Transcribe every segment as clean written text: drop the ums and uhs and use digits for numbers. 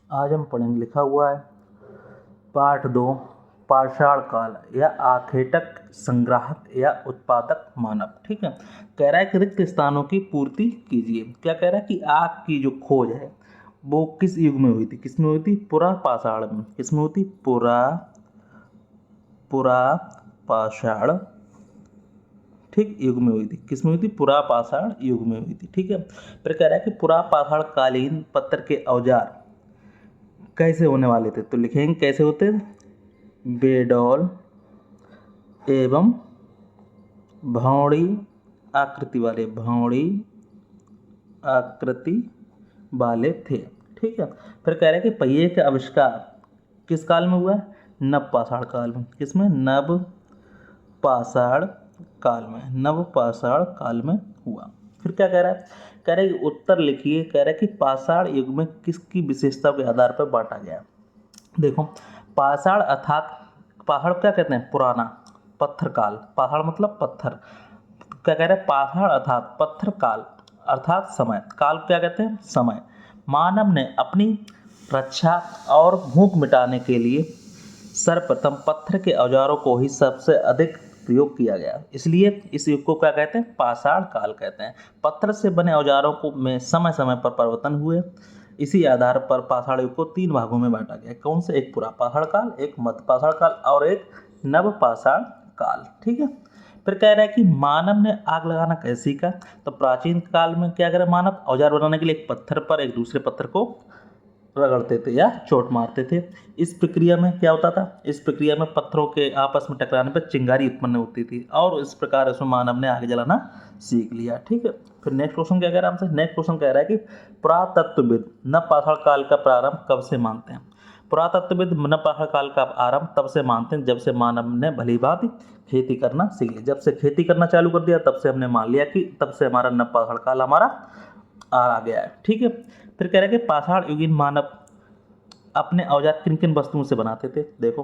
आज हम पढ़ेंगे, लिखा हुआ है पाठ 2, पाषाण काल या आखेटक संग्राहक या उत्पादक मानव। ठीक है, कह रहा है कि रिक्त स्थानों की पूर्ति कीजिए। क्या कह रहा है कि आग की जो खोज है वो किस युग में हुई थी? किस में हुई थी? पुरा पाषाण में। किस में हुई थी? पुरा पाषाण, ठीक, युग में हुई थी। किस में हुई थी? पुरा पाषाण युग में हुई थी। ठीक है, फिर कह रहा है कि पुरा पाषाण कालीन पत्थर के औजार कैसे होने वाले थे? तो लिखेंगे कैसे होते? बेडौल एवं भौड़ी आकृति वाले, भौड़ी आकृति वाले थे। ठीक है, फिर कह रहे हैं कि पहिए का आविष्कार किस काल में हुआ? नव पाषाण काल में। किसमें? नव पाषाण काल में। नव पाषाण काल में हुआ। फिर क्या कह रहा है? कह रहे हैं कि उत्तर लिखिए। कह रहा है कि पाषाण युग में किसकी विशेषता के आधार पर बांटा गया? देखो, पाषाण अर्थात पहाड़ क्या कहते हैं? पुराना पत्थर काल। पहाड़ मतलब पत्थर। क्या कह रहे हैं? पाषाण अर्थात पत्थर काल अर्थात समय। काल क्या कहते हैं? समय। मानव ने अपनी रक्षा और भूख मिटाने के लिए सर्वप्रथम पत्थर के औजारों को ही सबसे अधिक प्रयोग किया गया, इसलिए इस युग को क्या कहते हैं? पाषाण काल कहते हैं। पत्थर से बने औजारों को में समय समय पर परिवर्तन हुए। इसी आधार पर पाषाण युग को 3 भागों में बांटा गया। कौन से? एक पुरा पाषाण काल, एक मध्य पाषाण काल और एक नव पाषाण काल। ठीक है, फिर कह रहा है कि मानव ने आग लगाना कैसे सीखा? तो प्राचीन काल में क्या करे मानव? औजार बनाने के लिए एक पत्थर पर एक दूसरे पत्थर को रगड़ते थे या चोट मारते थे। इस प्रक्रिया में क्या होता था? इस प्रक्रिया में पत्थरों के आपस में टकराने पर चिंगारी उत्पन्न होती थी और इस प्रकार उसमें मानव ने आग जलाना सीख लिया। ठीक है, फिर नेक्स्ट क्वेश्चन क्या कह रहा है हमसे? नेक्स्ट क्वेश्चन कह रहा है कि पुरातत्वविद नव पाषाण काल का प्रारंभ कब से मानते हैं? पुरातत्वविद नव पाषाण काल का आरंभ तब से मानते हैं जब से मानव ने भली भांति खेती करना सीख लिया। जब से खेती करना चालू कर दिया तब से हमने मान लिया कि तब से हमारा नव पाषाण काल हमारा आ गया है। ठीक है, फिर कह रहे हैं कि पाषाण युगीन मानव अपने औजार किन किन वस्तुओं से बनाते थे? देखो,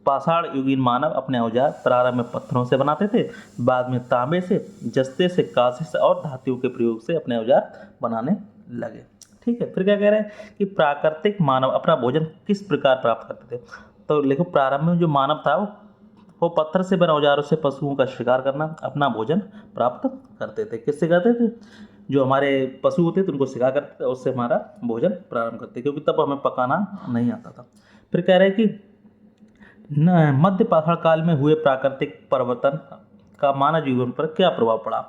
पाषाण युगीन मानव अपने औजार प्रारंभ में पत्थरों से बनाते थे, बाद में तांबे से, जस्ते से, कांसे से और धातुओं के प्रयोग से अपने औजार बनाने लगे। ठीक है, फिर क्या कह रहे हैं कि प्राकृतिक मानव अपना भोजन किस प्रकार प्राप्त करते थे? तो देखो, प्रारंभ में जो मानव था वो पत्थर से बने औजारों से पशुओं का शिकार करना, अपना भोजन प्राप्त करते थे। किससे करते थे? जो हमारे पशु होते थे उनको शिकार करते थे, उससे हमारा भोजन प्रारंभ करते, क्योंकि तब हमें पकाना नहीं आता था। फिर कह रहे हैं कि मध्य पाषाण काल में हुए प्राकृतिक परिवर्तन का मानव जीवन पर क्या प्रभाव पड़ा?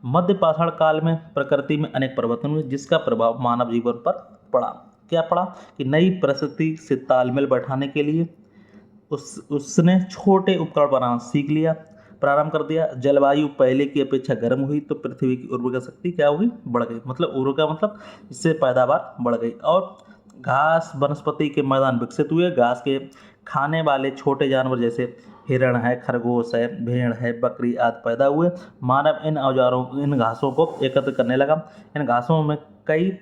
मध्य पाषाण काल में प्रकृति में अनेक परिवर्तन हुए जिसका प्रभाव मानव जीवन पर पड़ा। क्या पड़ा? कि नई परिस्थिति से तालमेल बैठाने के लिए उसने छोटे उपकरण बनाना सीख लिया, प्रारंभ कर दिया। जलवायु पहले की अपेक्षा गर्म हुई तो पृथ्वी की उर्वरक शक्ति क्या होगी? बढ़ गई। मतलब उर्वरक मतलब इससे पैदावार बढ़ गई और घास वनस्पति के मैदान विकसित हुए। घास के खाने वाले छोटे जानवर जैसे हिरण है, खरगोश है, भेड़ है, बकरी आदि पैदा हुए। मानव इन घासों को एकत्र करने लगा। इन घासों में कई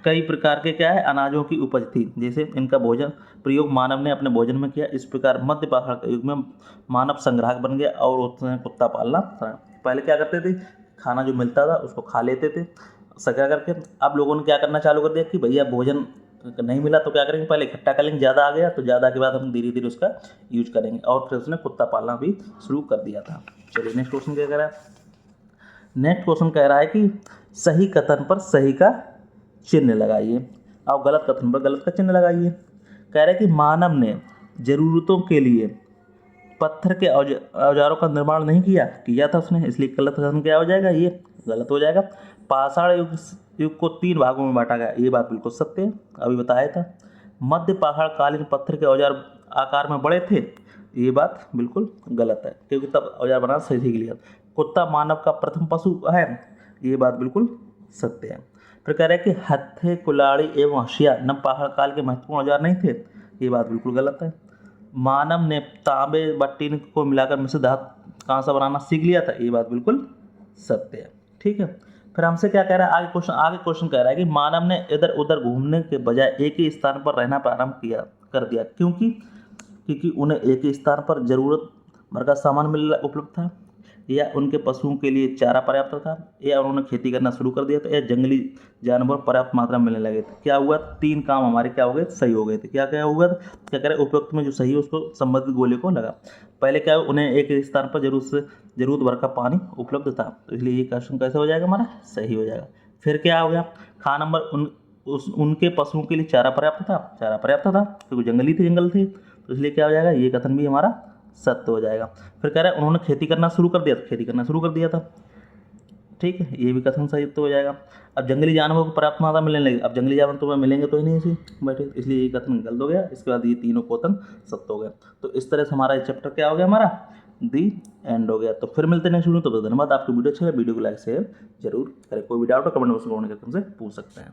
कई प्रकार के क्या है? अनाजों की उपज थी, जैसे इनका भोजन प्रयोग मानव ने अपने भोजन में किया। इस प्रकार मध्य पाषाण युग में मानव संग्राहक बन गया और उसने कुत्ता पालना। पहले क्या करते थे? खाना जो मिलता था उसको खा लेते थे सका करके। अब लोगों ने क्या करना चालू कर दिया कि भैया भोजन नहीं मिला तो क्या करेंगे? पहले इकट्ठा कर लेंगे, ज़्यादा आ गया तो ज़्यादा के बाद हम धीरे धीरे उसका यूज करेंगे, और फिर उसने कुत्ता पालना भी शुरू कर दिया था। चलिए नेक्स्ट क्वेश्चन क्या कह रहा है? नेक्स्ट क्वेश्चन कह रहा है कि सही कथन पर सही का चिन्ह लगाइए और गलत कथन पर गलत का चिन्ह लगाइए। कह रहे हैं कि मानव ने जरूरतों के लिए पत्थर के औजारों का निर्माण नहीं किया था उसने, इसलिए गलत कथन क्या हो जाएगा? ये गलत हो जाएगा। पाषाण युग को 3 भागों में बांटा गया, ये बात बिल्कुल सत्य है, अभी बताया था। मध्य पाषाण कालीन पत्थर के औजार आकार में बड़े थे, ये बात बिल्कुल गलत है, क्योंकि तब औजार बनाना सही सीख लिया। कुत्ता मानव का प्रथम पशु है, ये बात बिल्कुल सत्य है। फिर कह रहे हैं कि हत्थे, कुल्हाड़ी एवं हंसिया नव पाषाण काल के महत्वपूर्ण औजार नहीं थे, ये बात बिल्कुल गलत है। मानव ने तांबे व टीन को मिलाकर मिश्र धातु कांसा बनाना सीख लिया था, ये बात बिल्कुल सत्य है। ठीक है, फिर हमसे क्या कह रहा है? आगे क्वेश्चन कह रहा है कि मानव ने इधर उधर घूमने के बजाय एक ही स्थान पर रहना प्रारंभ कर दिया। क्योंकि उन्हें एक ही स्थान पर जरूरत भर का सामान उपलब्ध था। या उनके पशुओं के लिए चारा पर्याप्त था, या उन्होंने खेती करना शुरू कर दिया था, या जंगली जानवर पर्याप्त मात्रा में मिलने लगे थे। क्या हुआ? 3 काम हमारे क्या हो गए? सही हो गए थे। क्या क्या हुआ था? क्या करें, उपयुक्त में जो सही है उसको संबंधित गोले को लगा। पहले क्या है, उन्हें एक स्थान पर जरूरत भर का पानी उपलब्ध था, तो इसलिए ये क्वेश्चन कैसे हो जाएगा हमारा? सही हो जाएगा। फिर क्या हो गया? खा नंबर उनके पशुओं के लिए चारा पर्याप्त था, चारा पर्याप्त था क्योंकि जंगल थे, तो इसलिए क्या हो जाएगा? ये कथन भी हमारा सत्य हो जाएगा। फिर कह रहा है उन्होंने खेती करना शुरू कर दिया, तो खेती करना शुरू कर दिया था, ठीक है, ये भी कथन सही तो हो जाएगा। अब जंगली जानवरों को पर्याप्त मात्रा मिलने लगी, अब जंगली जानवर तो मिलेंगे तो ही नहीं इसी बैठे, इसलिए ये कथन गलत हो गया। इसके बाद ये तीनों कथन सत्य हो गया। तो इस तरह से हमारा ये चैप्टर क्या हो गया? हमारा दी एंड हो गया। तो फिर मिलते हैं नेक्स्ट वीडियो। तो धन्यवाद। आपको वीडियो अच्छा लगा वीडियो को लाइक शेयर जरूर करें। कोई भी डाउट हो कमेंट बॉक्स में कमेंट करके हमसे पूछ सकते हैं।